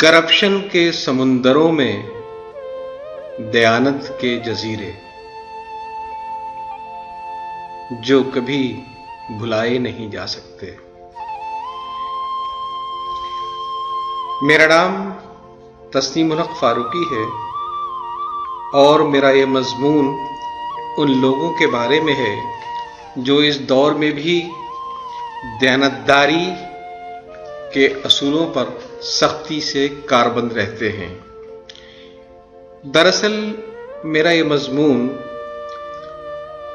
Corruption کے سمندروں میں دیانت کے جزیرے جو کبھی بھلائے نہیں جا سکتے۔ میرا نام تسنیم الحق فاروقی ہے اور میرا یہ مضمون ان لوگوں کے بارے میں ہے جو اس دور میں بھی دیانتداری کے اصولوں پر سختی سے کاربند رہتے ہیں۔ دراصل میرا یہ مضمون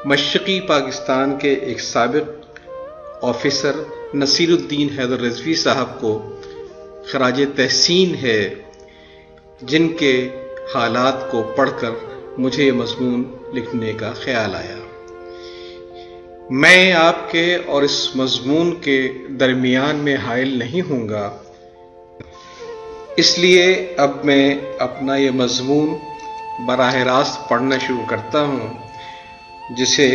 مشرقی پاکستان کے ایک سابق آفیسر نصیر الدین حیدر رضوی صاحب کو خراج تحسین ہے، جن کے حالات کو پڑھ کر مجھے یہ مضمون لکھنے کا خیال آیا۔ میں آپ کے اور اس مضمون کے درمیان میں حائل نہیں ہوں گا، اس لیے اب میں اپنا یہ مضمون براہ راست پڑھنا شروع کرتا ہوں، جسے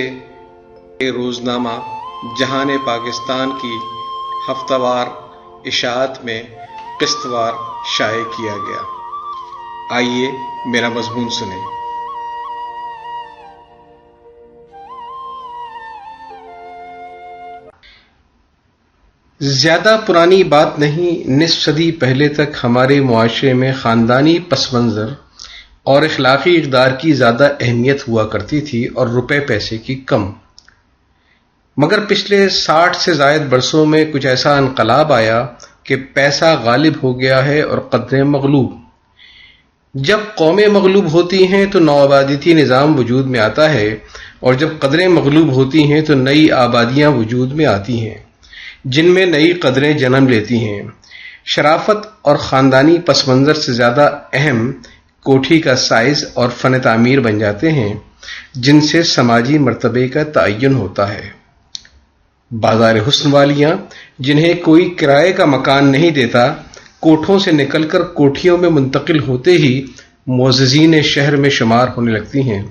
روزنامہ جہان پاکستان کی ہفتہ وار اشاعت میں قسط وار شائع کیا گیا۔ آئیے میرا مضمون سنیں۔ زیادہ پرانی بات نہیں، نصف صدی پہلے تک ہمارے معاشرے میں خاندانی پس منظر اور اخلاقی اقدار کی زیادہ اہمیت ہوا کرتی تھی اور روپے پیسے کی کم، مگر پچھلے 60 سے زائد برسوں میں کچھ ایسا انقلاب آیا کہ پیسہ غالب ہو گیا ہے اور قدریں مغلوب۔ جب قومیں مغلوب ہوتی ہیں تو نوآبادیاتی نظام وجود میں آتا ہے، اور جب قدریں مغلوب ہوتی ہیں تو نئی آبادیاں وجود میں آتی ہیں جن میں نئی قدریں جنم لیتی ہیں۔ شرافت اور خاندانی پس منظر سے زیادہ اہم کوٹھی کا سائز اور فن تعمیر بن جاتے ہیں، جن سے سماجی مرتبے کا تعین ہوتا ہے۔ بازار حسن والیاں، جنہیں کوئی کرائے کا مکان نہیں دیتا، کوٹھوں سے نکل کر کوٹھیوں میں منتقل ہوتے ہی معززین شہر میں شمار ہونے لگتی ہیں۔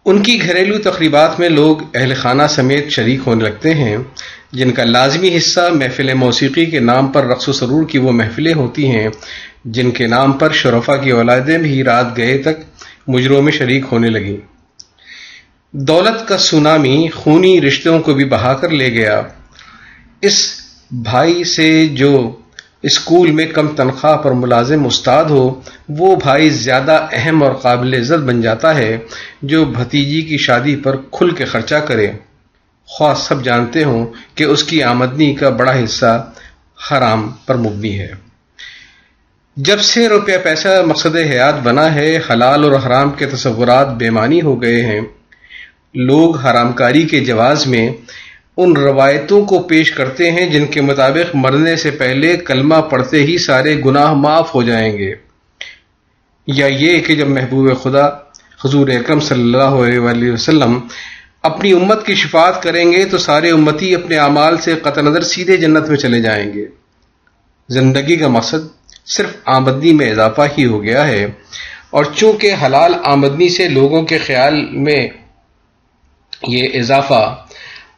ان کی گھریلو تقریبات میں لوگ اہل خانہ سمیت شریک ہونے لگتے ہیں، جن کا لازمی حصہ محفل موسیقی کے نام پر رقص و سرور کی وہ محفلیں ہوتی ہیں جن کے نام پر شرفا کی اولادیں بھی رات گئے تک مجروں میں شریک ہونے لگیں۔ دولت کا سونامی خونی رشتوں کو بھی بہا کر لے گیا۔ اس بھائی سے جو اسکول میں کم تنخواہ پر ملازم استاد ہو، وہ بھائی زیادہ اہم اور قابل عزت بن جاتا ہے جو بھتیجی کی شادی پر کھل کے خرچہ کرے، خواہ سب جانتے ہوں کہ اس کی آمدنی کا بڑا حصہ حرام پر مبنی ہے۔ جب سے روپیہ پیسہ مقصد حیات بنا ہے، حلال اور حرام کے تصورات بے معنی ہو گئے ہیں۔ لوگ حرام کاری کے جواز میں ان روایتوں کو پیش کرتے ہیں جن کے مطابق مرنے سے پہلے کلمہ پڑھتے ہی سارے گناہ معاف ہو جائیں گے، یا یہ کہ جب محبوب خدا حضور اکرم صلی اللہ علیہ وآلہ وسلم اپنی امت کی شفاعت کریں گے تو سارے امتی اپنے اعمال سے قطع نظر سیدھے جنت میں چلے جائیں گے۔ زندگی کا مقصد صرف آمدنی میں اضافہ ہی ہو گیا ہے، اور چونکہ حلال آمدنی سے لوگوں کے خیال میں یہ اضافہ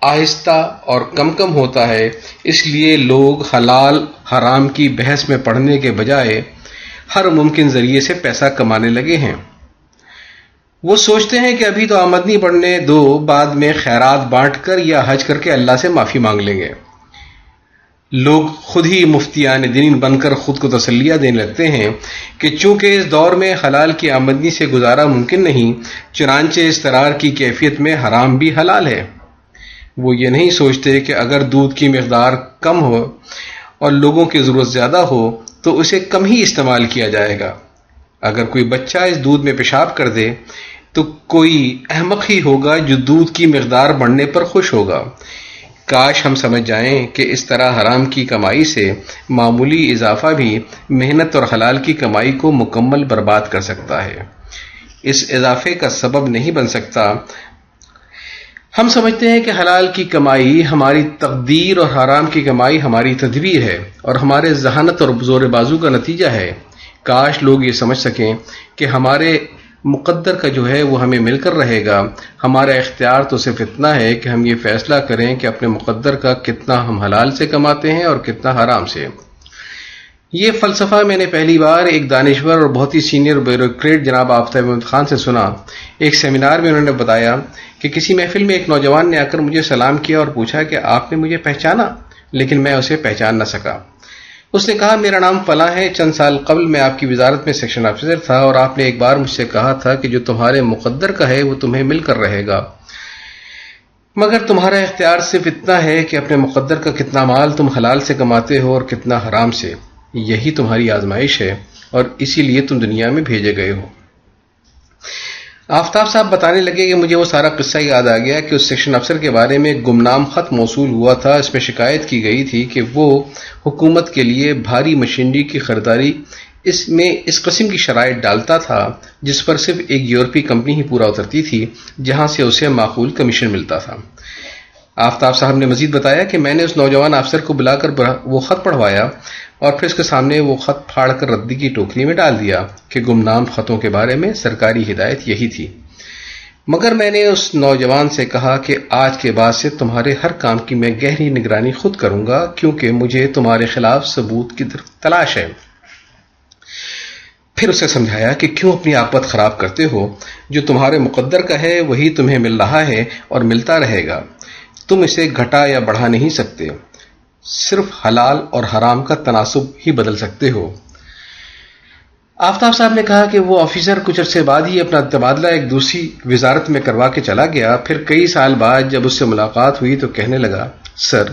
آہستہ اور کم کم ہوتا ہے، اس لیے لوگ حلال حرام کی بحث میں پڑھنے کے بجائے ہر ممکن ذریعے سے پیسہ کمانے لگے ہیں۔ وہ سوچتے ہیں کہ ابھی تو آمدنی بڑھنے دو، بعد میں خیرات بانٹ کر یا حج کر کے اللہ سے معافی مانگ لیں گے۔ لوگ خود ہی مفتیان دین بن کر خود کو تسلیہ دینے لگتے ہیں کہ چونکہ اس دور میں حلال کی آمدنی سے گزارا ممکن نہیں، چنانچہ اضطرار کی کیفیت میں حرام بھی حلال ہے۔ وہ یہ نہیں سوچتے کہ اگر دودھ کی مقدار کم ہو اور لوگوں کی ضرورت زیادہ ہو تو اسے کم ہی استعمال کیا جائے گا۔ اگر کوئی بچہ اس دودھ میں پیشاب کر دے تو کوئی احمق ہی ہوگا جو دودھ کی مقدار بڑھنے پر خوش ہوگا۔ کاش ہم سمجھ جائیں کہ اس طرح حرام کی کمائی سے معمولی اضافہ بھی محنت اور حلال کی کمائی کو مکمل برباد کر سکتا ہے، اس اضافے کا سبب نہیں بن سکتا۔ ہم سمجھتے ہیں کہ حلال کی کمائی ہماری تقدیر اور حرام کی کمائی ہماری تدبیر ہے اور ہمارے ذہانت اور زور بازو کا نتیجہ ہے۔ کاش لوگ یہ سمجھ سکیں کہ ہمارے مقدر کا جو ہے وہ ہمیں مل کر رہے گا۔ ہمارا اختیار تو صرف اتنا ہے کہ ہم یہ فیصلہ کریں کہ اپنے مقدر کا کتنا ہم حلال سے کماتے ہیں اور کتنا حرام سے۔ یہ فلسفہ میں نے پہلی بار ایک دانشور اور بہت ہی سینئر بیوروکریٹ جناب آفتاب احمد خان سے سنا۔ ایک سیمینار میں انہوں نے بتایا کہ کسی محفل میں ایک نوجوان نے آ کر مجھے سلام کیا اور پوچھا کہ آپ نے مجھے پہچانا، لیکن میں اسے پہچان نہ سکا۔ اس نے کہا میرا نام فلاں ہے، چند سال قبل میں آپ کی وزارت میں سیکشن آفیسر تھا اور آپ نے ایک بار مجھ سے کہا تھا کہ جو تمہارے مقدر کا ہے وہ تمہیں مل کر رہے گا، مگر تمہارا اختیار صرف اتنا ہے کہ اپنے مقدر کا کتنا مال تم حلال سے کماتے ہو اور کتنا حرام سے، یہی تمہاری آزمائش ہے اور اسی لیے تم دنیا میں بھیجے گئے ہو۔ آفتاب صاحب بتانے لگے کہ مجھے وہ سارا قصہ یاد آ گیا کہ اس سیکشن افسر کے بارے میں گمنام خط موصول ہوا تھا۔ اس میں شکایت کی گئی تھی کہ وہ حکومت کے لیے بھاری مشینری کی خریداری میں اس قسم کی شرائط ڈالتا تھا جس پر صرف ایک یورپی کمپنی ہی پورا اترتی تھی، جہاں سے اسے معقول کمیشن ملتا تھا۔ آفتاب صاحب نے مزید بتایا کہ میں نے اس نوجوان افسر کو بلا کر وہ خط پڑھوایا اور پھر اس کے سامنے وہ خط پھاڑ کر ردی کی ٹوکری میں ڈال دیا کہ گمنام خطوں کے بارے میں سرکاری ہدایت یہی تھی، مگر میں نے اس نوجوان سے کہا کہ آج کے بعد سے تمہارے ہر کام کی میں گہری نگرانی خود کروں گا، کیونکہ مجھے تمہارے خلاف ثبوت کی تلاش ہے۔ پھر اسے سمجھایا کہ کیوں اپنی عاقبت خراب کرتے ہو، جو تمہارے مقدر کا ہے وہی تمہیں مل رہا ہے اور ملتا رہے گا، تم اسے گھٹا یا بڑھا نہیں سکتے، صرف حلال اور حرام کا تناسب ہی بدل سکتے ہو۔ آفتاب صاحب نے کہا کہ وہ آفیسر کچھ عرصے بعد ہی اپنا تبادلہ ایک دوسری وزارت میں کروا کے چلا گیا۔ پھر کئی سال بعد جب اس سے ملاقات ہوئی تو کہنے لگا، سر،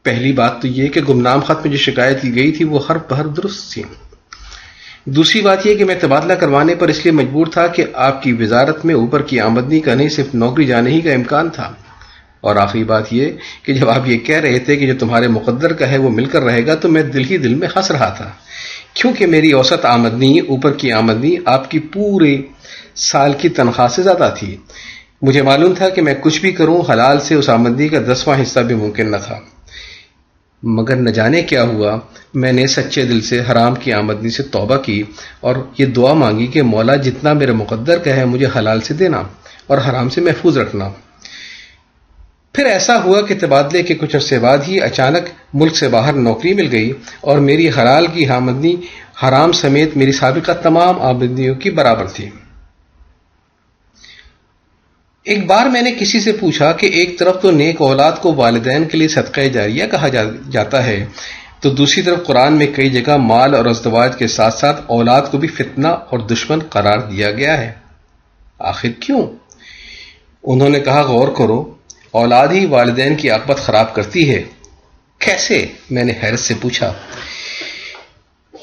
پہلی بات تو یہ کہ گمنام خط میں جو شکایت کی گئی تھی وہ ہر بہر درست تھی۔ دوسری بات یہ کہ میں تبادلہ کروانے پر اس لیے مجبور تھا کہ آپ کی وزارت میں اوپر کی آمدنی کا نہیں صرف نوکری جانے ہی کا امکان تھا، اور آخری بات یہ کہ جب آپ یہ کہہ رہے تھے کہ جو تمہارے مقدر کا ہے وہ مل کر رہے گا تو میں دل ہی دل میں ہنس رہا تھا، کیونکہ میری اوسط آمدنی، اوپر کی آمدنی آپ کی پورے سال کی تنخواہ سے زیادہ تھی۔ مجھے معلوم تھا کہ میں کچھ بھی کروں حلال سے اس آمدنی کا 10واں حصہ بھی ممکن نہ تھا، مگر نہ جانے کیا ہوا، میں نے سچے دل سے حرام کی آمدنی سے توبہ کی اور یہ دعا مانگی کہ مولا جتنا میرے مقدر کا ہے مجھے حلال سے دینا اور حرام سے محفوظ رکھنا۔ پھر ایسا ہوا کہ تبادلے کے کچھ عرصے بعد ہی اچانک ملک سے باہر نوکری مل گئی اور میری حلال کی آمدنی حرام سمیت میری سابقہ تمام آمدنیوں کی برابر تھی۔ ایک بار میں نے کسی سے پوچھا کہ ایک طرف تو نیک اولاد کو والدین کے لیے صدقہ جاریہ کہا جاتا ہے، تو دوسری طرف قرآن میں کئی جگہ مال اور ازدواج کے ساتھ ساتھ اولاد کو بھی فتنہ اور دشمن قرار دیا گیا ہے، آخر کیوں؟ انہوں نے کہا، غور کرو، اولاد ہی والدین کی عاقبت خراب کرتی ہے۔ کیسے؟ میں نے حیرت سے پوچھا۔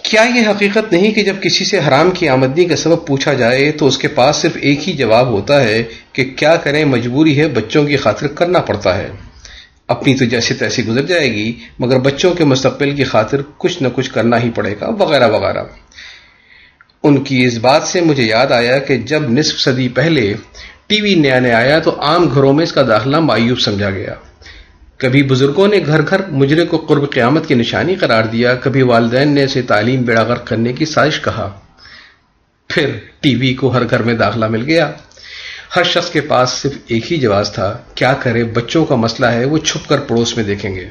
کیا یہ حقیقت نہیں کہ جب کسی سے حرام کی آمدنی کا سبب پوچھا جائے تو اس کے پاس صرف ایک ہی جواب ہوتا ہے کہ کیا کریں، مجبوری ہے، بچوں کی خاطر کرنا پڑتا ہے، اپنی تو جیسے تیسی گزر جائے گی مگر بچوں کے مستقبل کی خاطر کچھ نہ کچھ کرنا ہی پڑے گا، وغیرہ وغیرہ۔ ان کی اس بات سے مجھے یاد آیا کہ جب نصف صدی پہلے ٹی وی نیا نیا آیا تو عام گھروں میں اس کا داخلہ معیوب سمجھا گیا۔ کبھی بزرگوں نے گھر گھر مجرے کو قرب قیامت کی نشانی قرار دیا، کبھی والدین نے اسے تعلیم بیڑا غرق کرنے کی سازش کہا۔ پھر ٹی وی کو ہر گھر میں داخلہ مل گیا۔ ہر شخص کے پاس صرف ایک ہی جواز تھا، کیا کرے، بچوں کا مسئلہ ہے، وہ چھپ کر پڑوس میں دیکھیں گے۔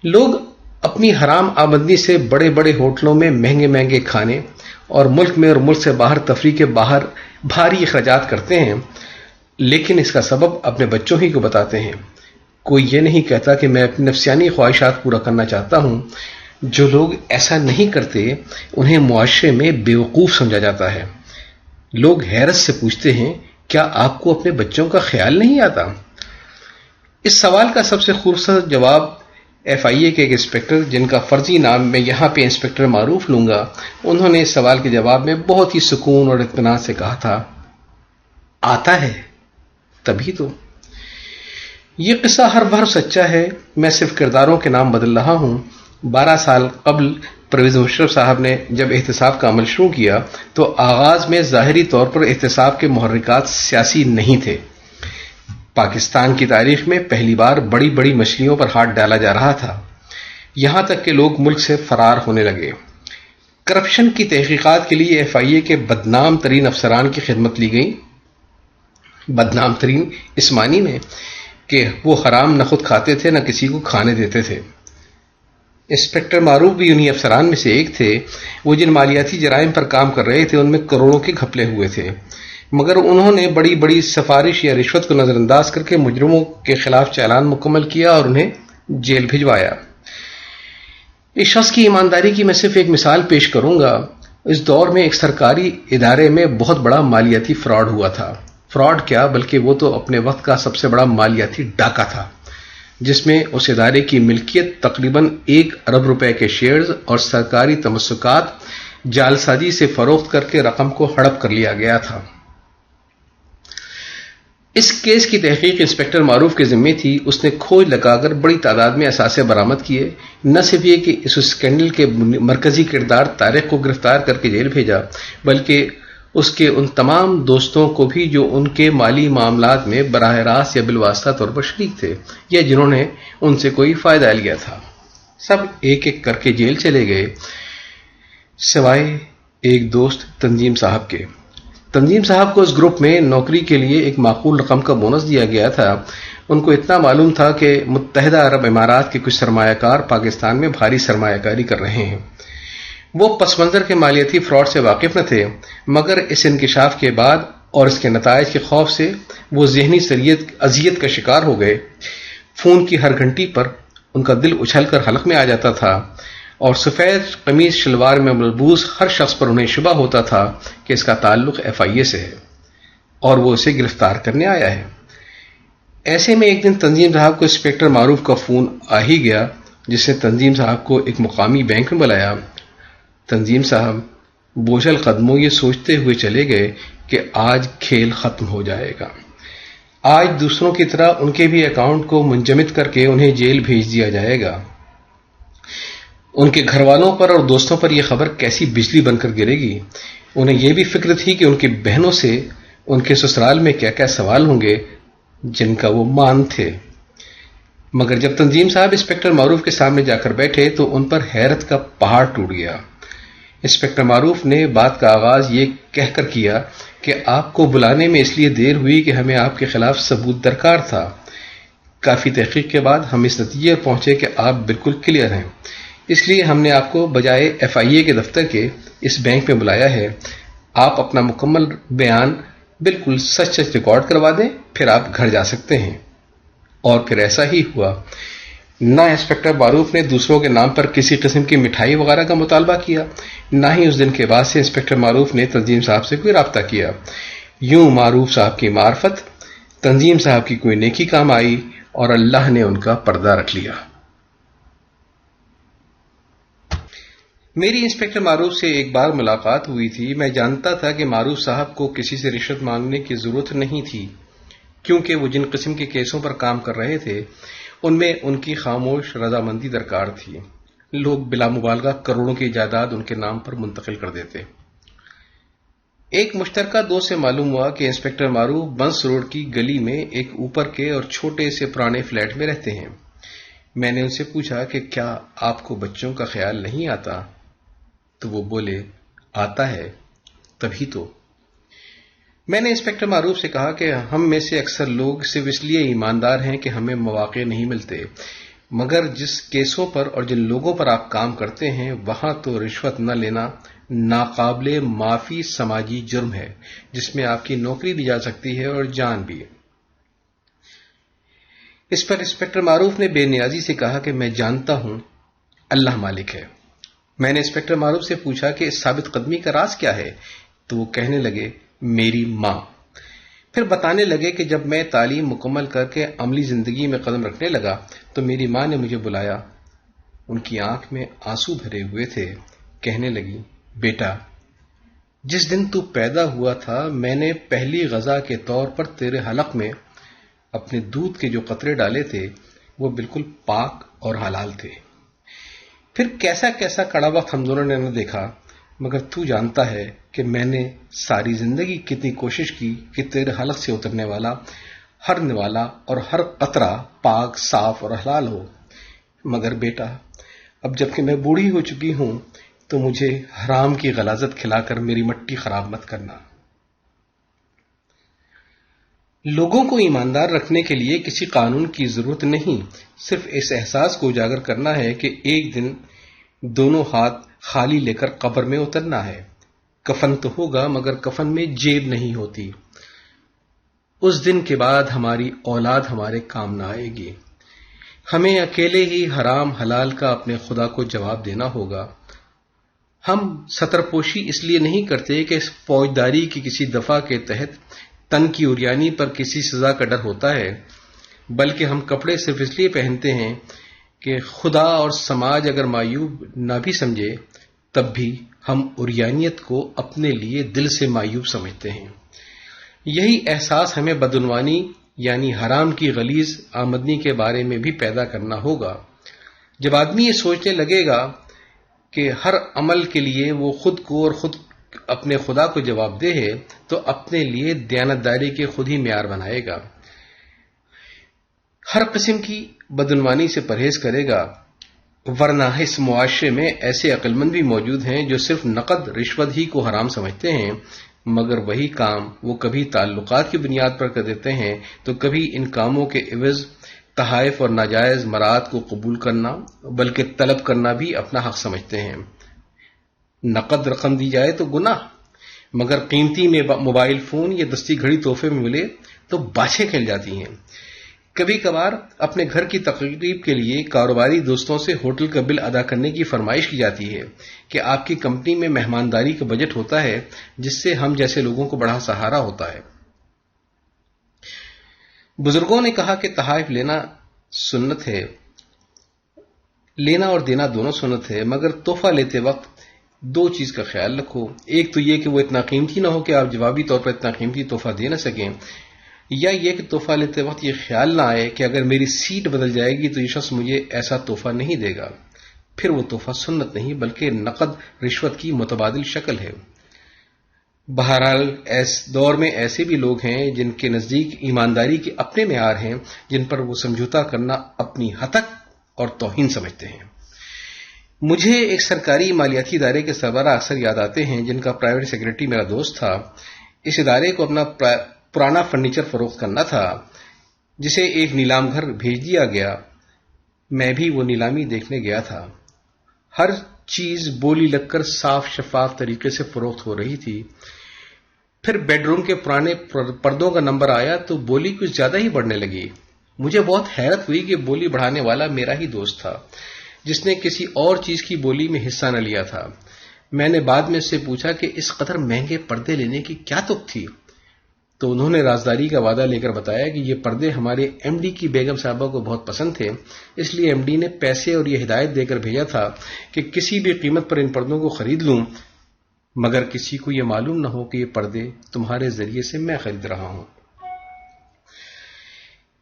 لوگ اپنی حرام آمدنی سے بڑے بڑے ہوٹلوں میں مہنگے مہنگے کھانے اور ملک میں اور ملک سے باہر تفریح کے باہر بھاری اخراجات کرتے ہیں، لیکن اس کا سبب اپنے بچوں ہی کو بتاتے ہیں۔ کوئی یہ نہیں کہتا کہ میں اپنی نفسیانی خواہشات پورا کرنا چاہتا ہوں۔ جو لوگ ایسا نہیں کرتے انہیں معاشرے میں بیوقوف سمجھا جاتا ہے۔ لوگ حیرت سے پوچھتے ہیں، کیا آپ کو اپنے بچوں کا خیال نہیں آتا؟ اس سوال کا سب سے خوبصورت جواب FIA کے ایک انسپکٹر، جن کا فرضی نام میں یہاں پہ انسپکٹر معروف لوں گا، انہوں نے اس سوال کے جواب میں بہت ہی سکون اور اطمینان سے کہا تھا، آتا ہے، تبھی تو۔ یہ قصہ ہر بھر سچا ہے، میں صرف کرداروں کے نام بدل رہا ہوں۔ 12 سال قبل پرویز مشرف صاحب نے جب احتساب کا عمل شروع کیا تو آغاز میں ظاہری طور پر احتساب کے محرکات سیاسی نہیں تھے۔ پاکستان کی تاریخ میں پہلی بار بڑی بڑی مچھلیوں پر ہاتھ ڈالا جا رہا تھا، یہاں تک کہ لوگ ملک سے فرار ہونے لگے۔ کرپشن کی تحقیقات کے لیے FIA کے بدنام ترین افسران کی خدمت لی گئی۔ بدنام ترین اس معنی میں کہ وہ حرام نہ خود کھاتے تھے نہ کسی کو کھانے دیتے تھے۔ انسپیکٹر معروف بھی انہی افسران میں سے ایک تھے۔ وہ جن مالیاتی جرائم پر کام کر رہے تھے ان میں کروڑوں کے گھپلے ہوئے تھے، مگر انہوں نے بڑی بڑی سفارش یا رشوت کو نظر انداز کر کے مجرموں کے خلاف چالان مکمل کیا اور انہیں جیل بھجوایا۔ اس شخص کی ایمانداری کی میں صرف ایک مثال پیش کروں گا۔ اس دور میں ایک سرکاری ادارے میں بہت بڑا مالیاتی فراڈ ہوا تھا۔ فراڈ کیا بلکہ وہ تو اپنے وقت کا سب سے بڑا مالیاتی ڈاکہ تھا، جس میں اس ادارے کی ملکیت تقریباً 1 ارب روپے کے شیئرز اور سرکاری تمسکات جعلسازی سے فروخت کر کے رقم کو ہڑپ کر لیا گیا تھا۔ اس کیس کی تحقیق انسپیکٹر معروف کے ذمے تھی۔ اس نے کھوج لگا کر بڑی تعداد میں اثاثے برآمد کیے۔ نہ صرف یہ کہ اس اسکینڈل کے مرکزی کردار طارق کو گرفتار کر کے جیل بھیجا، بلکہ اس کے ان تمام دوستوں کو بھی جو ان کے مالی معاملات میں براہ راست یا بالواسطہ طور پر شریک تھے یا جنہوں نے ان سے کوئی فائدہ لیا تھا، سب ایک ایک کر کے جیل چلے گئے، سوائے ایک دوست تنظیم صاحب کے۔ تنظیم صاحب کو اس گروپ میں نوکری کے لیے ایک معقول رقم کا بونس دیا گیا تھا۔ ان کو اتنا معلوم تھا کہ متحدہ عرب امارات کے کچھ سرمایہ کار پاکستان میں بھاری سرمایہ کاری کر رہے ہیں۔ وہ پس منظر کے مالیاتی فراڈ سے واقف نہ تھے، مگر اس انکشاف کے بعد اور اس کے نتائج کے خوف سے وہ ذہنی اذیت کا شکار ہو گئے۔ فون کی ہر گھنٹی پر ان کا دل اچھل کر حلق میں آ جاتا تھا، اور سفید قمیض شلوار میں ملبوس ہر شخص پر انہیں شبہ ہوتا تھا کہ اس کا تعلق FIA سے ہے اور وہ اسے گرفتار کرنے آیا ہے۔ ایسے میں ایک دن تنظیم صاحب کو انسپیکٹر معروف کا فون آ ہی گیا، جس نے تنظیم صاحب کو ایک مقامی بینک میں بلایا۔ تنظیم صاحب بوجھل قدموں یہ سوچتے ہوئے چلے گئے کہ آج کھیل ختم ہو جائے گا۔ آج دوسروں کی طرح ان کے بھی اکاؤنٹ کو منجمد کر کے انہیں جیل بھیج دیا جائے گا۔ ان کے گھر والوں پر اور دوستوں پر یہ خبر کیسی بجلی بن کر گرے گی۔ انہیں یہ بھی فکر تھی کہ ان کی بہنوں سے ان کے سسرال میں کیا کیا سوال ہوں گے جن کا وہ مان تھے۔ مگر جب تنظیم صاحب انسپیکٹر معروف کے سامنے جا کر بیٹھے تو ان پر حیرت کا پہاڑ ٹوٹ گیا۔ انسپیکٹر معروف نے بات کا آغاز یہ کہہ کر کیا کہ آپ کو بلانے میں اس لیے دیر ہوئی کہ ہمیں آپ کے خلاف ثبوت درکار تھا۔ کافی تحقیق کے بعد ہم اس نتیجے پر پہنچے کہ آپ بالکل کلیئر ہیں، اس لیے ہم نے آپ کو بجائے FIA کے دفتر کے اس بینک میں بلایا ہے۔ آپ اپنا مکمل بیان بالکل سچ ریکارڈ کروا دیں، پھر آپ گھر جا سکتے ہیں۔ اور پھر ایسا ہی ہوا۔ نہ انسپیکٹر معروف نے دوسروں کے نام پر کسی قسم کی مٹھائی وغیرہ کا مطالبہ کیا، نہ ہی اس دن کے بعد سے انسپیکٹر معروف نے تنظیم صاحب سے کوئی رابطہ کیا۔ یوں معروف صاحب کی معرفت تنظیم صاحب کی کوئی نیکی کام آئی اور اللہ نے ان کا پردہ رکھ لیا۔ میری انسپیکٹر معروف سے ایک بار ملاقات ہوئی تھی۔ میں جانتا تھا کہ معروف صاحب کو کسی سے رشوت مانگنے کی ضرورت نہیں تھی، کیونکہ وہ جن قسم کے کیسوں پر کام کر رہے تھے ان میں ان کی خاموش رضامندی درکار تھی۔ لوگ بلا مبالغہ کروڑوں کی جائیداد ان کے نام پر منتقل کر دیتے۔ ایک مشترکہ دوست سے معلوم ہوا کہ انسپیکٹر معروف بنس روڈ کی گلی میں ایک اوپر کے اور چھوٹے سے پرانے فلیٹ میں رہتے ہیں۔ میں نے ان سے پوچھا کہ کیا آپ کو بچوں کا خیال نہیں آتا؟ تو وہ بولے، آتا ہے، تبھی تو۔ میں نے انسپیکٹر معروف سے کہا کہ ہم میں سے اکثر لوگ صرف اس لیے ایماندار ہیں کہ ہمیں مواقع نہیں ملتے، مگر جس کیسوں پر اور جن لوگوں پر آپ کام کرتے ہیں وہاں تو رشوت نہ لینا ناقابل معافی سماجی جرم ہے، جس میں آپ کی نوکری بھی جا سکتی ہے اور جان بھی۔ اس پر انسپیکٹر معروف نے بے نیازی سے کہا کہ میں جانتا ہوں اللہ مالک ہے۔ میں نے انسپیکٹر معروف سے پوچھا کہ اس ثابت قدمی کا راز کیا ہے؟ تو وہ کہنے لگے، میری ماں۔ پھر بتانے لگے کہ جب میں تعلیم مکمل کر کے عملی زندگی میں قدم رکھنے لگا تو میری ماں نے مجھے بلایا۔ ان کی آنکھ میں آنسو بھرے ہوئے تھے۔ کہنے لگی، بیٹا، جس دن تو پیدا ہوا تھا میں نے پہلی غذا کے طور پر تیرے حلق میں اپنے دودھ کے جو قطرے ڈالے تھے وہ بالکل پاک اور حلال تھے۔ پھر کیسا کیسا کڑا وقت ہم دونوں نے نہ دیکھا، مگر تو جانتا ہے کہ میں نے ساری زندگی کتنی کوشش کی کہ تیرے حلق سے اترنے والا ہر نوالا اور ہر قطرہ پاک، صاف اور حلال ہو۔ مگر بیٹا، اب جب کہ میں بوڑھی ہو چکی ہوں تو مجھے حرام کی غلاظت کھلا کر میری مٹی خراب مت کرنا۔ لوگوں کو ایماندار رکھنے کے لیے کسی قانون کی ضرورت نہیں، صرف اس احساس کو اجاگر کرنا ہے کہ ایک دن دونوں ہاتھ خالی لے کر قبر میں اترنا ہے۔ کفن تو ہوگا مگر کفن میں جیب نہیں ہوتی۔ اس دن کے بعد ہماری اولاد ہمارے کام نہ آئے گی۔ ہمیں اکیلے ہی حرام حلال کا اپنے خدا کو جواب دینا ہوگا۔ ہم ستر پوشی اس لیے نہیں کرتے کہ فوجداری کی کسی دفعہ کے تحت تن کی عریانی پر کسی سزا کا ڈر ہوتا ہے، بلکہ ہم کپڑے صرف اس لیے پہنتے ہیں کہ خدا اور سماج اگر معیوب نہ بھی سمجھے تب بھی ہم عریانیت کو اپنے لیے دل سے معیوب سمجھتے ہیں۔ یہی احساس ہمیں بدعنوانی یعنی حرام کی غلیظ آمدنی کے بارے میں بھی پیدا کرنا ہوگا۔ جب آدمی یہ سوچنے لگے گا کہ ہر عمل کے لیے وہ خود کو اور خود اپنے خدا کو جواب دہ ہے تو اپنے لیے دیانتداری کے خود ہی معیار بنائے گا، ہر قسم کی بدعنوانی سے پرہیز کرے گا۔ ورنہ اس معاشرے میں ایسے عقلمند بھی موجود ہیں جو صرف نقد رشوت ہی کو حرام سمجھتے ہیں، مگر وہی کام وہ کبھی تعلقات کی بنیاد پر کر دیتے ہیں تو کبھی ان کاموں کے عوض تحائف اور ناجائز مراد کو قبول کرنا بلکہ طلب کرنا بھی اپنا حق سمجھتے ہیں۔ نقد رقم دی جائے تو گناہ، مگر قیمتی میں موبائل فون یا دستی گھڑی تحفے میں ملے تو باچھیں کھل جاتی ہیں۔ کبھی کبھار اپنے گھر کی تقریب کے لیے کاروباری دوستوں سے ہوٹل کا بل ادا کرنے کی فرمائش کی جاتی ہے کہ آپ کی کمپنی میں مہمانداری کا بجٹ ہوتا ہے جس سے ہم جیسے لوگوں کو بڑا سہارا ہوتا ہے۔ بزرگوں نے کہا کہ تحائف لینا سنت ہے، لینا اور دینا دونوں سنت ہے، مگر تحفہ لیتے وقت دو چیز کا خیال رکھو۔ ایک تو یہ کہ وہ اتنا قیمتی نہ ہو کہ آپ جوابی طور پر اتنا قیمتی تحفہ دے نہ سکیں، یا یہ کہ تحفہ لیتے وقت یہ خیال نہ آئے کہ اگر میری سیٹ بدل جائے گی تو یہ شخص مجھے ایسا تحفہ نہیں دے گا، پھر وہ تحفہ سنت نہیں بلکہ نقد رشوت کی متبادل شکل ہے۔ بہرحال اس دور میں ایسے بھی لوگ ہیں جن کے نزدیک ایمانداری کے اپنے معیار ہیں جن پر وہ سمجھوتا کرنا اپنی ہتک اور توہین سمجھتے ہیں۔ مجھے ایک سرکاری مالیاتی ادارے کے سربراہ اکثر یاد آتے ہیں جن کا پرائیویٹ سیکرٹری میرا دوست تھا۔ اس ادارے کو اپنا پرانا فرنیچر فروخت کرنا تھا جسے ایک نیلام گھر بھیج دیا گیا۔ میں بھی وہ نیلامی دیکھنے گیا تھا۔ ہر چیز بولی لگ کر صاف شفاف طریقے سے فروخت ہو رہی تھی۔ پھر بیڈ روم کے پرانے پردوں کا نمبر آیا تو بولی کچھ زیادہ ہی بڑھنے لگی۔ مجھے بہت حیرت ہوئی کہ بولی بڑھانے والا میرا ہی دوست تھا جس نے کسی اور چیز کی بولی میں حصہ نہ لیا تھا۔ میں نے بعد میں اس سے پوچھا کہ اس قدر مہنگے پردے لینے کی کیا تک تھی، تو انہوں نے رازداری کا وعدہ لے کر بتایا کہ یہ پردے ہمارے ایم ڈی کی بیگم صاحبہ کو بہت پسند تھے، اس لیے ایم ڈی نے پیسے اور یہ ہدایت دے کر بھیجا تھا کہ کسی بھی قیمت پر ان پردوں کو خرید لوں، مگر کسی کو یہ معلوم نہ ہو کہ یہ پردے تمہارے ذریعے سے میں خرید رہا ہوں۔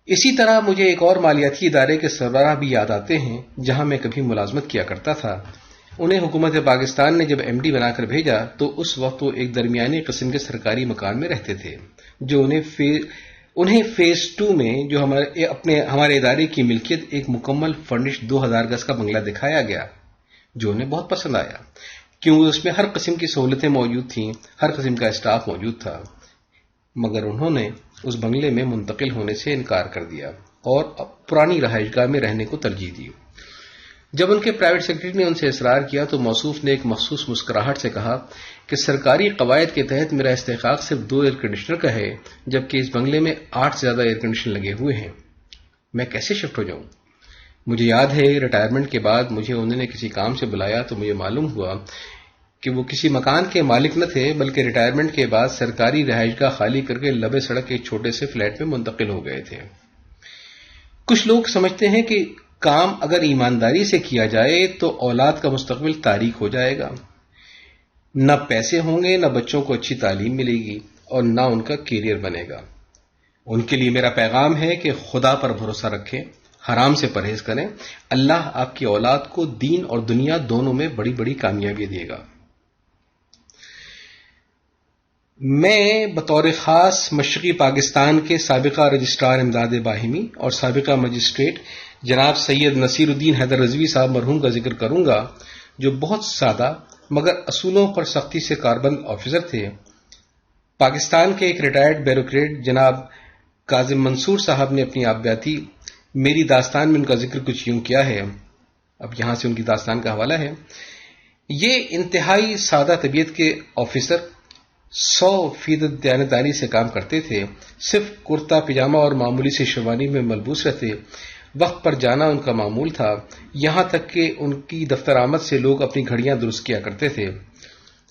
اسی طرح مجھے ایک اور مالیاتی ادارے کے سربراہ بھی یاد آتے ہیں جہاں میں کبھی ملازمت کیا کرتا تھا۔ انہیں حکومت پاکستان نے جب ایم ڈی بنا کر بھیجا تو اس وقت وہ ایک درمیانی قسم کے سرکاری مکان میں رہتے تھے جو انہیں فیز 2 میں جو ہمارے ادارے کی ملکیت ایک مکمل فرنش 2000 گز کا بنگلہ دکھایا گیا جو انہیں بہت پسند آیا، کیونکہ اس میں ہر قسم کی سہولتیں موجود تھیں، ہر قسم کا اسٹاف موجود تھا، مگر انہوں نے اس بنگلے میں منتقل ہونے سے انکار کر دیا اور پرانی رہائش گاہ میں رہنے کو ترجیح دی۔ جب ان کے پرائیویٹ سیکرٹری نے ان سے اصرار کیا تو موصوف نے ایک مخصوص مسکراہٹ سے کہا کہ سرکاری قواعد کے تحت میرا استحقاق صرف 2 ایئر کنڈیشنر کا ہے، جبکہ اس بنگلے میں 8 سے زیادہ ایئر کنڈیشنر لگے ہوئے ہیں، میں کیسے شفٹ ہو جاؤں؟ مجھے یاد ہے ریٹائرمنٹ کے بعد مجھے انہوں نے کسی کام سے بلایا تو مجھے معلوم ہوا کہ وہ کسی مکان کے مالک نہ تھے بلکہ ریٹائرمنٹ کے بعد سرکاری رہائش گاہ خالی کر کے لبے سڑک ایک چھوٹے سے فلیٹ میں منتقل ہو گئے تھے۔ کچھ لوگ سمجھتے ہیں کہ کام اگر ایمانداری سے کیا جائے تو اولاد کا مستقبل تاریک ہو جائے گا، نہ پیسے ہوں گے، نہ بچوں کو اچھی تعلیم ملے گی اور نہ ان کا کیریئر بنے گا۔ ان کے لیے میرا پیغام ہے کہ خدا پر بھروسہ رکھیں، حرام سے پرہیز کریں، اللہ آپ کی اولاد کو دین اور دنیا دونوں میں بڑی بڑی کامیابی دے گا۔ میں بطور خاص مشرقی پاکستان کے سابقہ رجسٹرار امداد باہمی اور سابقہ مجسٹریٹ جناب سید نصیر الدین حیدر رضوی صاحب مرحوم کا ذکر کروں گا، جو بہت سادہ مگر اصولوں پر سختی سے کاربند آفیسر تھے۔ پاکستان کے ایک ریٹائرڈ بیوروکریٹ جناب کاظم منصور صاحب نے اپنی آبیاتی میری داستان میں ان کا ذکر کچھ یوں کیا ہے. اب یہاں سے ان کی داستان کا حوالہ ہے. یہ انتہائی سادہ طبیعت کے آفیسر 100% دیانتداری سے کام کرتے تھے. صرف کرتا پجامہ اور معمولی سی شیروانی میں ملبوس رہتے. وقت پر جانا ان کا معمول تھا، یہاں تک کہ ان کی دفتر آمد سے لوگ اپنی گھڑیاں درست کیا کرتے تھے.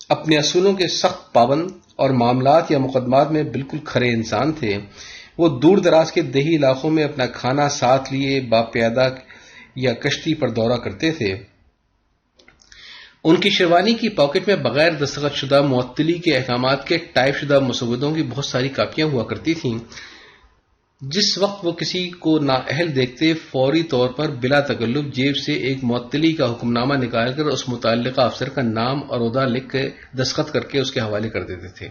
اپنے اصولوں کے سخت پابند اور معاملات یا مقدمات میں بالکل کھرے انسان تھے. وہ دور دراز کے دیہی علاقوں میں اپنا کھانا ساتھ لیے باپیادہ یا کشتی پر دورہ کرتے تھے. ان کی شیروانی کی پاکٹ میں بغیر دستخط شدہ معطلی کے احکامات کے ٹائپ شدہ مسودوں کی بہت ساری کاپیاں ہوا کرتی تھیں. جس وقت وہ کسی کو نااہل دیکھتے فوری طور پر بلا تکلف جیب سے ایک معطلی کا حکم نامہ نکال کر اس متعلقہ افسر کا نام اور عہدہ لکھ کے دستخط کر کے اس کے حوالے کر دیتے تھے.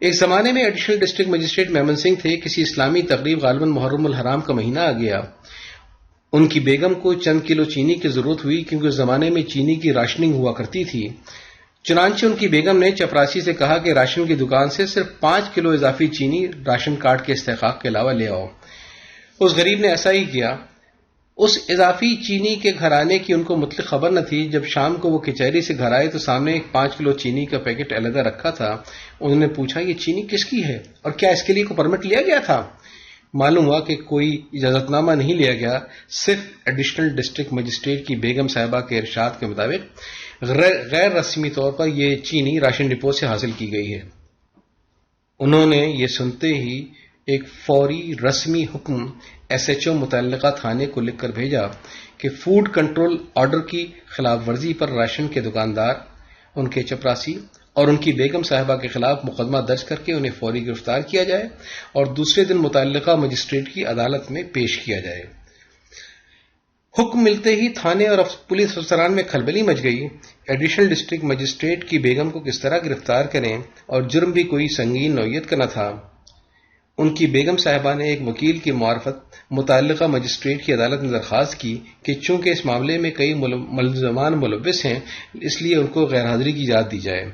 ایک زمانے میں additional district magistrate Memon Singh تھے. کسی اسلامی تقریب غالباً محرم الحرام کا مہینہ آ گیا. ان کی بیگم کو چند کلو چینی کی ضرورت ہوئی کیونکہ اس زمانے میں چینی کی راشننگ ہوا کرتی تھی. چنانچہ ان کی بیگم نے چپراسی سے کہا کہ راشن کی دکان سے صرف 5 کلو اضافی چینی راشن کارڈ کے استحقاق کے علاوہ لے آؤ. اس غریب نے ایسا ہی کیا. اس اضافی چینی کے گھر آنے کی ان کو مطلق خبر نہ تھی. جب شام کو وہ کچہری سے گھر آئے تو سامنے ایک 5 کلو چینی کا پیکٹ علیحدہ رکھا تھا. انہوں نے پوچھا یہ چینی کس کی ہے اور کیا اس کے لیے کوئی پرمٹ لیا گیا تھا؟ معلوم ہوا کہ کوئی اجازت نامہ نہیں لیا گیا، صرف ایڈیشنل ڈسٹرکٹ مجسٹریٹ کی بیگم صاحبہ کے ارشاد کے مطابق غیر رسمی طور پر یہ چینی راشن ڈپو سے حاصل کی گئی ہے. انہوں نے یہ سنتے ہی ایک فوری رسمی حکم ایس ایچ او متعلقہ تھانے کو لکھ کر بھیجا کہ فوڈ کنٹرول آرڈر کی خلاف ورزی پر راشن کے دکاندار، ان کے چپراسی اور ان کی بیگم صاحبہ کے خلاف مقدمہ درج کر کے انہیں فوری گرفتار کیا جائے اور دوسرے دن متعلقہ مجسٹریٹ کی عدالت میں پیش کیا جائے. حکم ملتے ہی تھانے اور پولیس افسران میں کھلبلی مچ گئی. ایڈیشنل ڈسٹرکٹ مجسٹریٹ کی بیگم کو کس طرح گرفتار کریں، اور جرم بھی کوئی سنگین نوعیت کا نہ تھا. ان کی بیگم صاحبہ نے ایک وکیل کی معرفت متعلقہ مجسٹریٹ کی عدالت میں درخواست کی کہ چونکہ اس معاملے میں کئی ملزمان ملوث ہیں اس لیے ان کو غیر حاضری کی اجازت دی جائے.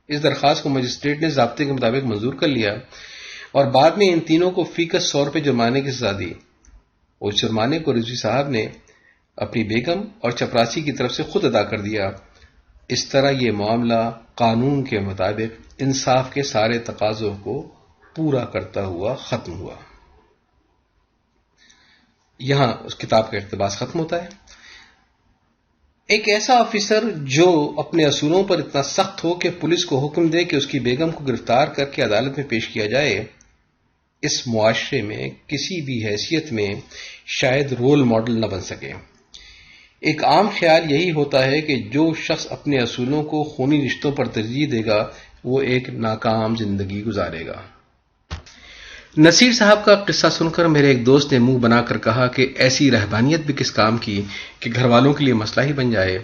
اس درخواست کو مجسٹریٹ نے ضابطے کے مطابق منظور کر لیا اور بعد میں ان تینوں کو فی کس 100 روپے جرمانے کی سزا دی. اس جرمانے کو رضوی صاحب نے اپنی بیگم اور چپراسی کی طرف سے خود ادا کر دیا. اس طرح یہ معاملہ قانون کے مطابق انصاف کے سارے تقاضوں کو پورا کرتا ہوا ختم ہوا. یہاں اس کتاب کا اقتباس ختم ہوتا ہے. ایک ایسا آفیسر جو اپنے اصولوں پر اتنا سخت ہو کہ پولیس کو حکم دے کہ اس کی بیگم کو گرفتار کر کے عدالت میں پیش کیا جائے، اس معاشرے میں کسی بھی حیثیت میں شاید رول ماڈل نہ بن سکے. ایک عام خیال یہی ہوتا ہے کہ جو شخص اپنے اصولوں کو خونی رشتوں پر ترجیح دے گا وہ ایک ناکام زندگی گزارے گا. نصیر صاحب کا قصہ سن کر میرے ایک دوست نے منہ بنا کر کہا کہ ایسی رہبانیت بھی کس کام کی کہ گھر والوں کے لیے مسئلہ ہی بن جائے.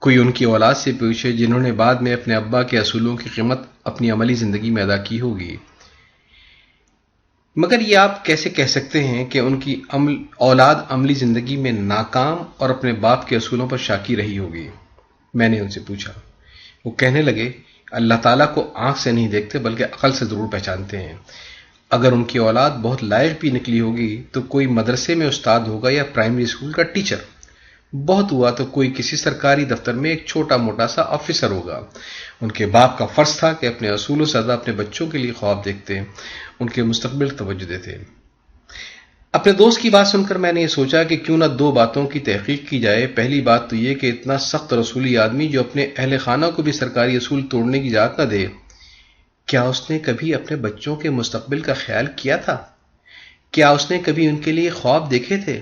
کوئی ان کی اولاد سے پوچھے جنہوں نے بعد میں اپنے ابا کے اصولوں کی قیمت اپنی عملی زندگی میں ادا کی ہوگی. مگر یہ آپ کیسے کہہ سکتے ہیں کہ ان کی اولاد عملی زندگی میں ناکام اور اپنے باپ کے اصولوں پر شاکی رہی ہوگی؟ میں نے ان سے پوچھا. وہ کہنے لگے اللہ تعالیٰ کو آنکھ سے نہیں دیکھتے بلکہ عقل سے ضرور پہچانتے ہیں. اگر ان کی اولاد بہت لائق بھی نکلی ہوگی تو کوئی مدرسے میں استاد ہوگا یا پرائمری اسکول کا ٹیچر. بہت ہوا تو کوئی کسی سرکاری دفتر میں ایک چھوٹا موٹا سا آفیسر ہوگا. ان کے باپ کا فرض تھا کہ اپنے اصولوں سے زیادہ اپنے بچوں کے لیے خواب دیکھتے، ان کے مستقبل توجہ دیتے. اپنے دوست کی بات سن کر میں نے یہ سوچا کہ کیوں نہ دو باتوں کی تحقیق کی جائے. پہلی بات تو یہ کہ اتنا سخت رسولی آدمی جو اپنے اہل خانہ کو بھی سرکاری اصول توڑنے کی اجازت نہ دے، کیا اس نے کبھی اپنے بچوں کے مستقبل کا خیال کیا تھا؟ کیا اس نے کبھی ان کے لیے خواب دیکھے تھے؟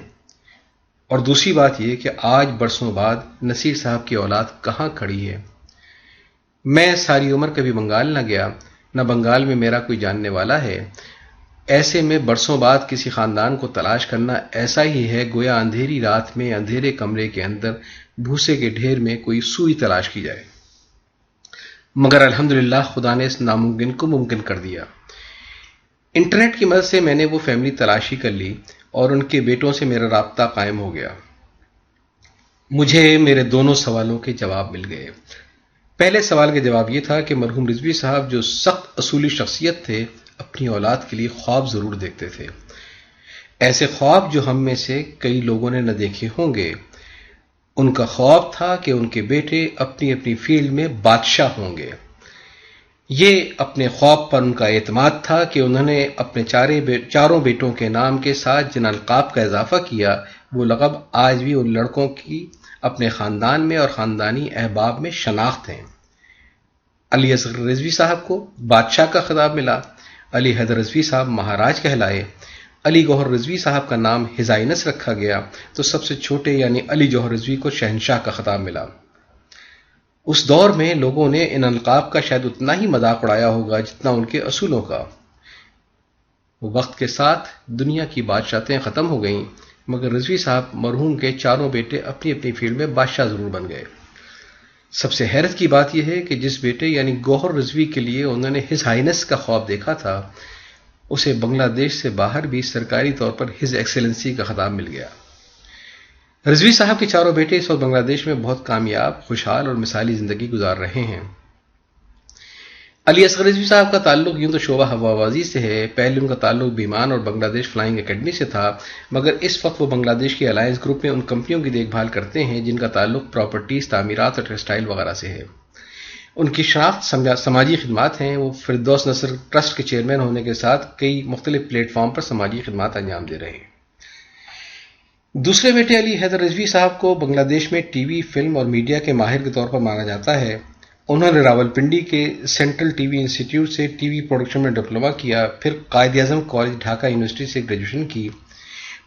اور دوسری بات یہ کہ آج برسوں بعد نصیر صاحب کی اولاد کہاں کھڑی ہے؟ میں ساری عمر کبھی بنگال نہ گیا، نہ بنگال میں میرا کوئی جاننے والا ہے. ایسے میں برسوں بعد کسی خاندان کو تلاش کرنا ایسا ہی ہے گویا اندھیری رات میں اندھیرے کمرے کے اندر بھوسے کے ڈھیر میں کوئی سوئی تلاش کی جائے. مگر الحمدللہ خدا نے اس ناممکن کو ممکن کر دیا. انٹرنیٹ کی مدد سے میں نے وہ فیملی تلاشی کر لی اور ان کے بیٹوں سے میرا رابطہ قائم ہو گیا. مجھے میرے دونوں سوالوں کے جواب مل گئے. پہلے سوال کا جواب یہ تھا کہ مرحوم رضوی صاحب جو سخت اصولی شخصیت تھے اپنی اولاد کے لیے خواب ضرور دیکھتے تھے، ایسے خواب جو ہم میں سے کئی لوگوں نے نہ دیکھے ہوں گے۔ ان کا خواب تھا کہ ان کے بیٹے اپنی اپنی فیلڈ میں بادشاہ ہوں گے۔ یہ اپنے خواب پر ان کا اعتماد تھا کہ انہوں نے اپنے چاروں بیٹوں کے نام کے ساتھ جن القاب کا اضافہ کیا، وہ لقب آج بھی ان لڑکوں کی اپنے خاندان میں اور خاندانی احباب میں شناخت ہیں۔ علی اصغر رضوی صاحب کو بادشاہ کا خطاب ملا، علی حیدر رضوی صاحب مہاراج کہلائے، علی گوہر رضوی صاحب کا نام حزائنس رکھا گیا، تو سب سے چھوٹے یعنی علی جوہر رضوی کو شہنشاہ کا خطاب ملا۔ اس دور میں لوگوں نے ان القاب کا شاید اتنا ہی مذاق اڑایا ہوگا جتنا ان کے اصولوں کا۔ وقت کے ساتھ دنیا کی بادشاہتیں ختم ہو گئیں، مگر رضوی صاحب مرحوم کے چاروں بیٹے اپنی اپنی فیلڈ میں بادشاہ ضرور بن گئے۔ سب سے حیرت کی بات یہ ہے کہ جس بیٹے یعنی گوہر رضوی کے لیے انہوں نے ہز ہائنس کا خواب دیکھا تھا، اسے بنگلہ دیش سے باہر بھی سرکاری طور پر ہز ایکسیلنسی کا خطاب مل گیا۔ رضوی صاحب کے چاروں بیٹے اس وقت بنگلہ دیش میں بہت کامیاب، خوشحال اور مثالی زندگی گزار رہے ہیں۔ علی اصغر رضوی صاحب کا تعلق یوں تو شعبہ ہوابازی سے ہے، پہلے ان کا تعلق بیمان اور بنگلہ دیش فلائنگ اکیڈمی سے تھا، مگر اس وقت وہ بنگلہ دیش کی الائنس گروپ میں ان کمپنیوں کی دیکھ بھال کرتے ہیں جن کا تعلق پراپرٹیز، تعمیرات اور ٹیکسٹائل وغیرہ سے ہے۔ ان کی شناخت سماجی خدمات ہیں، وہ فردوس نصر ٹرسٹ کے چیئرمین ہونے کے ساتھ کئی مختلف پلیٹ فارم پر سماجی خدمات انجام دے رہے ہیں۔ دوسرے بیٹے علی حیدر رضوی صاحب کو بنگلہ دیش میں ٹی وی، فلم اور میڈیا کے ماہر کے طور پر مانا جاتا ہے۔ انہوں نے راولپنڈی کے سینٹرل ٹی وی انسٹی ٹیوٹ سے ٹی وی پروڈکشن میں ڈپلومہ کیا، پھر قائد اعظم کالج ڈھاکہ یونیورسٹی سے گریجویشن کی،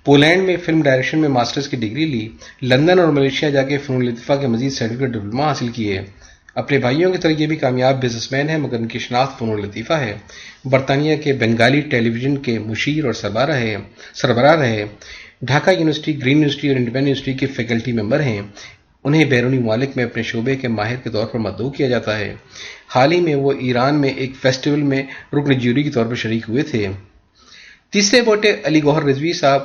پولینڈ میں فلم ڈائریکشن میں ماسٹرز کی ڈگری لی، لندن اور ملیشیا جا کے فنون لطیفہ کے مزید سرٹیفکیٹ ڈپلومہ حاصل کیے۔ اپنے بھائیوں کی طرح یہ بھی کامیاب بزنس مین ہے، مگر ان کی شناخت فنون لطیفہ ہے۔ برطانیہ کے بنگالی ٹیلی ویژن کے مشیر اور سربراہ رہے، ڈھاکہ یونیورسٹی، گرین یونیورسٹی اور انڈیپینڈنٹ یونیورسٹی کے فیکلٹی ممبر ہیں۔ انہیں بیرونی ممالک میں اپنے شعبے کے ماہر کے طور پر مدعو کیا جاتا ہے۔ حال ہی میں وہ ایران میں ایک فیسٹیول میں رکن جیوری کے طور پر شریک ہوئے تھے۔ تیسرے بیٹے علی گوہر رضوی صاحب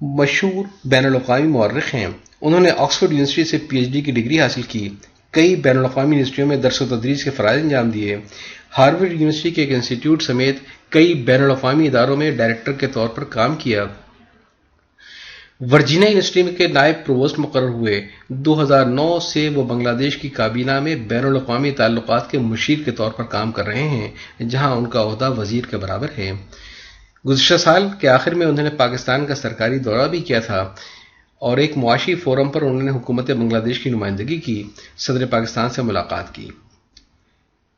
مشہور بین الاقوامی مورخ ہیں۔ انہوں نے آکسفورڈ یونیورسٹی سے پی ایچ ڈی کی ڈگری حاصل کی، کئی بین الاقوامی یونیورسٹیوں میں درس و تدریس کے فرائض انجام دیے، ہارورڈ یونیورسٹی کے ایک انسٹی ٹیوٹ سمیت کئی بین الاقوامی اداروں میں ڈائریکٹر کے طور پر کام کیا۔ ورجینیا یونیورسٹی کے نائب پرووسٹ مقرر ہوئے۔ 2009 سے وہ بنگلہ دیش کی کابینہ میں بین الاقوامی تعلقات کے مشیر کے طور پر کام کر رہے ہیں، جہاں ان کا عہدہ وزیر کے برابر ہے۔ گزشتہ سال کے آخر میں انہوں نے پاکستان کا سرکاری دورہ بھی کیا تھا اور ایک معاشی فورم پر انہوں نے حکومت بنگلہ دیش کی نمائندگی کی، صدر پاکستان سے ملاقات کی۔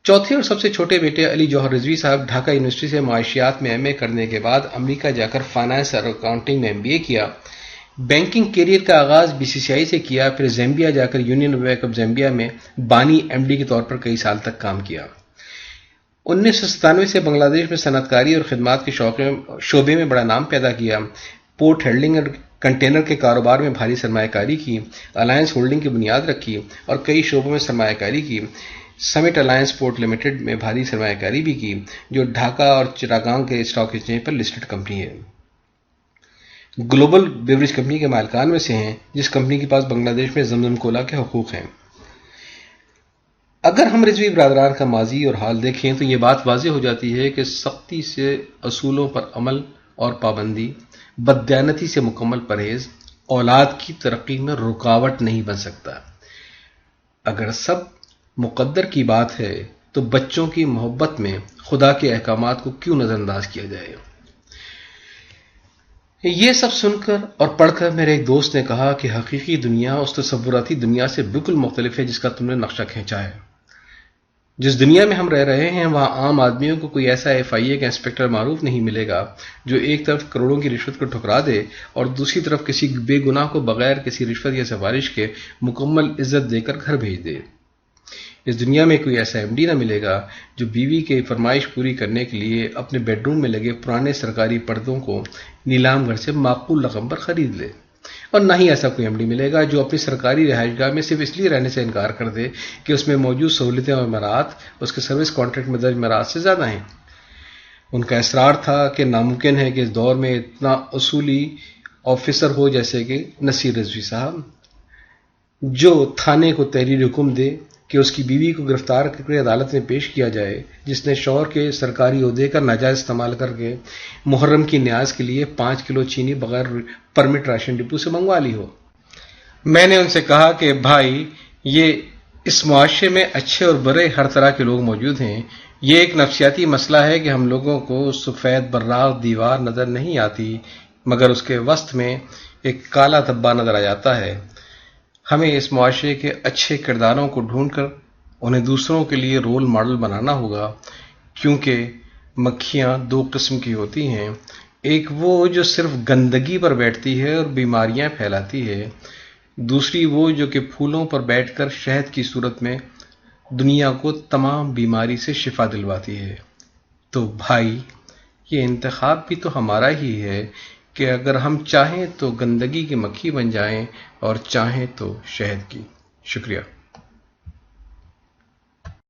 چوتھے اور سب سے چھوٹے بیٹے علی جوہر رضوی صاحب ڈھاکہ یونیورسٹی سے معاشیات میں ایم اے کرنے کے بعد امریکہ جا کر فائنانس اور اکاؤنٹنگ میں MBA کیا۔ بینکنگ کیریئر کا آغاز BCCI سے کیا، پھر زیمبیا جا کر یونین بینک آف زیمبیا میں بانی MD کے طور پر کئی سال تک کام کیا۔ 1997 سے بنگلہ دیش میں صنعت کاری اور خدمات کے شعبے میں بڑا نام پیدا کیا، پورٹ ہینڈلنگ اور کنٹینر کے کاروبار میں بھاری سرمایہ کاری کی، الائنس ہولڈنگ کی بنیاد رکھی اور کئی شعبوں میں سرمایہ کاری کی۔ سمٹ الائنس پورٹ لمیٹڈ میں بھاری سرمایہ کاری بھی کی، جو ڈھاکہ اور چٹاگانگ کے اسٹاک ایکسچینج پر لسٹڈ کمپنی ہے۔ گلوبل بیوریج کمپنی کے مالکان میں سے ہیں، جس کمپنی کے پاس بنگلہ دیش میں زمزم کولا کے حقوق ہیں۔ اگر ہم رضوی برادران کا ماضی اور حال دیکھیں تو یہ بات واضح ہو جاتی ہے کہ سختی سے اصولوں پر عمل اور پابندی، بددیانتی سے مکمل پرہیز اولاد کی ترقی میں رکاوٹ نہیں بن سکتا۔ اگر سب مقدر کی بات ہے تو بچوں کی محبت میں خدا کے احکامات کو کیوں نظر انداز کیا جائے؟ یہ سب سن کر اور پڑھ کر میرے ایک دوست نے کہا کہ حقیقی دنیا اس تصوراتی دنیا سے بالکل مختلف ہے جس کا تم نے نقشہ کھینچا ہے۔ جس دنیا میں ہم رہ رہے ہیں وہاں عام آدمیوں کو کوئی ایسا FIA کا انسپکٹر معروف نہیں ملے گا جو ایک طرف کروڑوں کی رشوت کو ٹھکرا دے اور دوسری طرف کسی بے گناہ کو بغیر کسی رشوت یا سفارش کے مکمل عزت دے کر گھر بھیج دے۔ اس دنیا میں کوئی ایسا MD نہ ملے گا جو بیوی کی فرمائش پوری کرنے کے لیے اپنے بیڈ روم میں لگے پرانے سرکاری پردوں کو نیلام گھر سے معقول رقم پر خرید لے، اور نہ ہی ایسا کوئی MD ملے گا جو اپنی سرکاری رہائش گاہ میں صرف اس لیے رہنے سے انکار کر دے کہ اس میں موجود سہولتیں اور امارات اس کے سروس کانٹریکٹ میں درج امارات سے زیادہ ہیں۔ ان کا اصرار تھا کہ ناممکن ہے کہ اس دور میں اتنا اصولی آفیسر ہو جیسے کہ نصیر رضوی صاحب، جو تھانے کو تحریر حکم دے، کہ اس کی بیوی کو گرفتار کر کے عدالت میں پیش کیا جائے، جس نے شوہر کے سرکاری عہدے کا ناجائز استعمال کر کے محرم کی نیاز کے لیے 5 کلو چینی بغیر پرمٹ راشن ڈپو سے منگوا لی ہو۔ میں نے ان سے کہا کہ بھائی، یہ اس معاشرے میں اچھے اور برے ہر طرح کے لوگ موجود ہیں۔ یہ ایک نفسیاتی مسئلہ ہے کہ ہم لوگوں کو سفید براق دیوار نظر نہیں آتی، مگر اس کے وسط میں ایک کالا دھبا نظر آ جاتا ہے۔ ہمیں اس معاشرے کے اچھے کرداروں کو ڈھونڈ کر انہیں دوسروں کے لیے رول ماڈل بنانا ہوگا، کیونکہ مکھیاں 2 قسم کی ہوتی ہیں، ایک وہ جو صرف گندگی پر بیٹھتی ہے اور بیماریاں پھیلاتی ہے، دوسری وہ جو کہ پھولوں پر بیٹھ کر شہد کی صورت میں دنیا کو تمام بیماری سے شفا دلواتی ہے۔ تو بھائی، یہ انتخاب بھی تو ہمارا ہی ہے کہ اگر ہم چاہیں تو گندگی کی مکھی بن جائیں اور چاہیں تو شہد کی۔ شکریہ۔